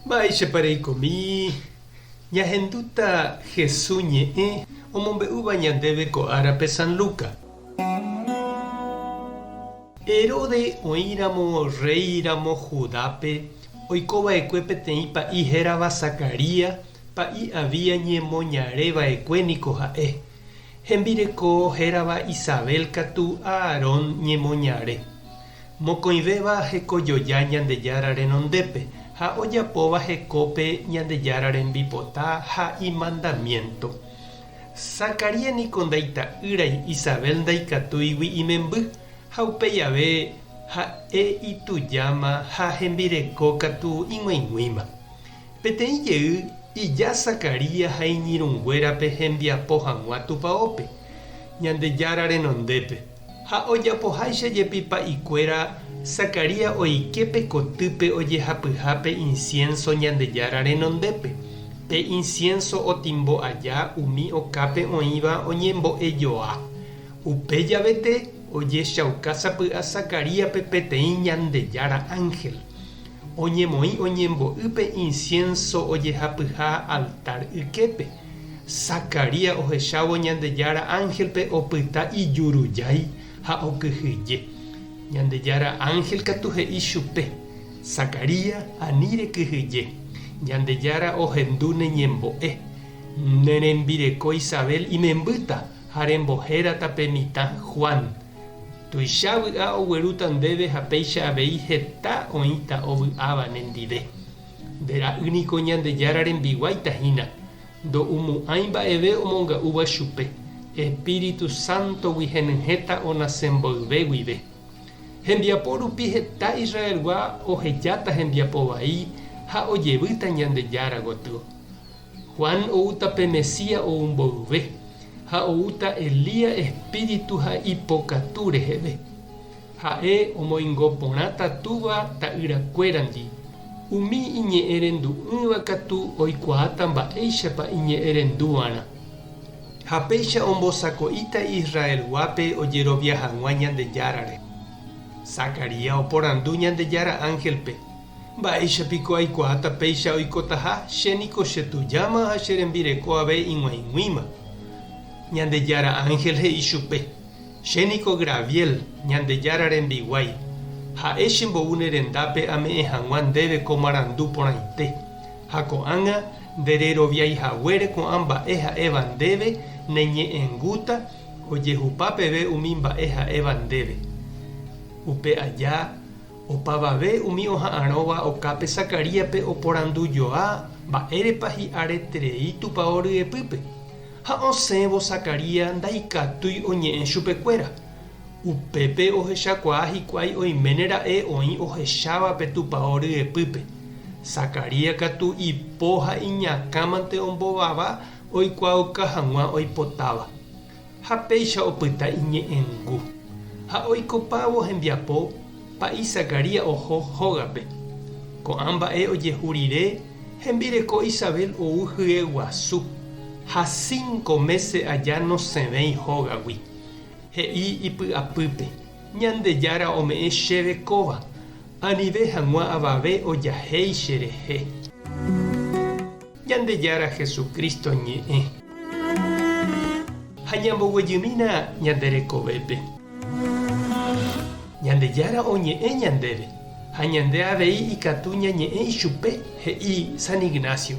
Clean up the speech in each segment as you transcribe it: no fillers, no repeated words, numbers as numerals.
Baixe parei comi. Ñahenduta Jesús ñe'ẽ omombe'úva ñandéve ko árape San Luca. Herode oĩramo réiramo Judápe oikova'ekue peteĩ pa'i hérava Zacaria pa'i avia ñemoñareva'ekue niko ha'e. Hembireko hérava Isabel katu Aarón ñemoñare. Mokõivéva hekojoja Ñandejára renondépe ha ojapóva hekópe Ñandejára rembipota ha imandamiento. Zacaria niko ndaita'ýrai Isabel ndaikatúigui imemby ha upéi ave ha'e itujáma ha hembireko katu ig̃uaig̃uíma. Peteĩ jey ija Zacaria ha iñirũnguérape hembiapo hag̃ua tupaópe Ñandejára renondépe ha ojapoháicha jepipa ikuéra Zacaria oikepe kotýpe ojehapyhápe incienso Ñandejára renondépe pe incienso otimbo'aja umi okápe oĩva oñembo'ejoa upe javete ojechauka sapy'a Zacaríape peteĩ Ñandejára ángel oñemoĩ oñembo'ýpe incienso ojehapyha altar yképe. Zacaria ohechávo Ñandejára ángelpe opyta ijurujái ha okyhyje. Ñandejára ángel katu he'i chupe: Zacaria ani rekyhyje. Ñandejára ohendu neñembo'e. Nerembireko Isabel imembýta ha rembohératape mitã Juan. Tuicha vy'a oguerúta ndéve ha péicha avei heta oĩta ovy'áva nendive. Ndera'ýniko Ñandejára rembiguaitahína ndo'umu'ãi mba'eve omonga'úva chupe. Espíritu Santogui henyhẽta onasemboyve guive. Hembiapo rupi heta Israelgua ohejáta hembiapo vai ha ojevýta Ñandejára gotyo. Juan oútape Mesías oumboyve ha oúta Elías espíritu ha ipokatu reheve. Ha'e omoingoporãta túva ta'yrakuérandi. Umi iñe'ẽrendu'ỹva katu oikuaáta mba'éichapa iñe'ẽrendúva'erã. Ha péicha ombosako'íta Israelguápe ojerovia hag̃ua Ñandejárare. Zacaria oporandu Ñandejára ángelpe: mba'éichapiko aikuaáta péicha oikotaha, chéniko chetujáma ha cherembireko ave ig̃uaig̃uíma. Ñandejára ángel he'i chupe: chéniko Graviel, Ñandejára rembiguái. Ha'e chembo'u nerendápe ame'ẽ hag̃ua ndéve ko marandu porãite. Ha ko'ág̃a ndereroviaihaguére ko'ã mba'e ha'éva ndéve neñe'ẽngúta ojehupa peve umi mba'e ha'éva ndéve. Upe aja opavave umi oha'ãrõva okápe Zacaríape oporandujoa mba'érepa hi'areterei tupão ryepýpe. Ha osẽvo Zacaria ndaikatúi oñe'ẽ chupekuéra. Upépe ohechakuaa hikuái oiméne ra'e oĩ ohechávape tupão ryepýpe. Zacaria katu ipo ha iñakãmante ombovava oikuaauka hag̃ua oipotáva. Ha péicha opyta iñe'ẽngu. Ha oikopávo hembiapo pa'i Zacaria oho hógape. Ko'ã mba'e ojehu rire hembireko Isabel ou hyeguasu. Ha 5 meses aja nosẽvéi hógagui. He'i ipy'apýpe: Ñandejára ome'ẽ chéve kóva. Anive hag̃ua avave ojahéi cherehe. Ñandejára Jesucristo ñe'ẽ. Ha ñamboguejymína ñanderekovépe. Ñandejára oñe'ẽ ñandéve ha ñande avei ikatu ñañe'ẽ ichupe he'i San Ignacio.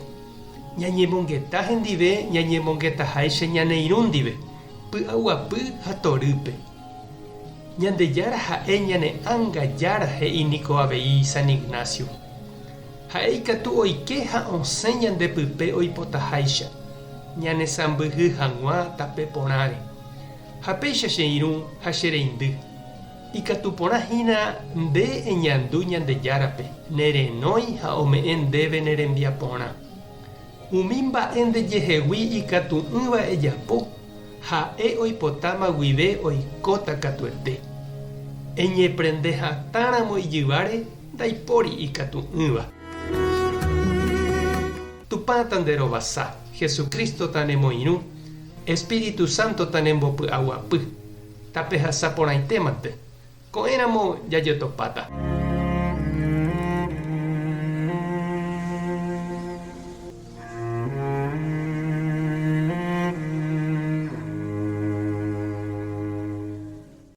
Ñañemongeta hendive ñañemongetaháicha ñaneirũ ndive py'aguapy ha torýpe. Ñandejára ha'e ñane ãngajára he'i niko avei San Ignacio. Ha'e ikatu oike ha osẽ ñandepype oipotaháicha ñane sãmbyhy hag̃ua tape porãre. Ha péicha che irũ ha chereindy. Ikatu porãhína nde eñandu Ñandejárape nerenói ha ome'ẽ ndéve nerembiaporã. Umi mba'e ndejehegui ikatu'ỹva ejapo ha'e oipotáma guive oikóta katuete. Eñeprende hatãramo ijyváre ndaipóri ikatu'ỹva. Tupãta nderovasa Jesucristo tanemoirũ, Espíritu Santo tanembopy'aguapy. Tape hasa porãitémante. Ko'ẽramo jajotopáta.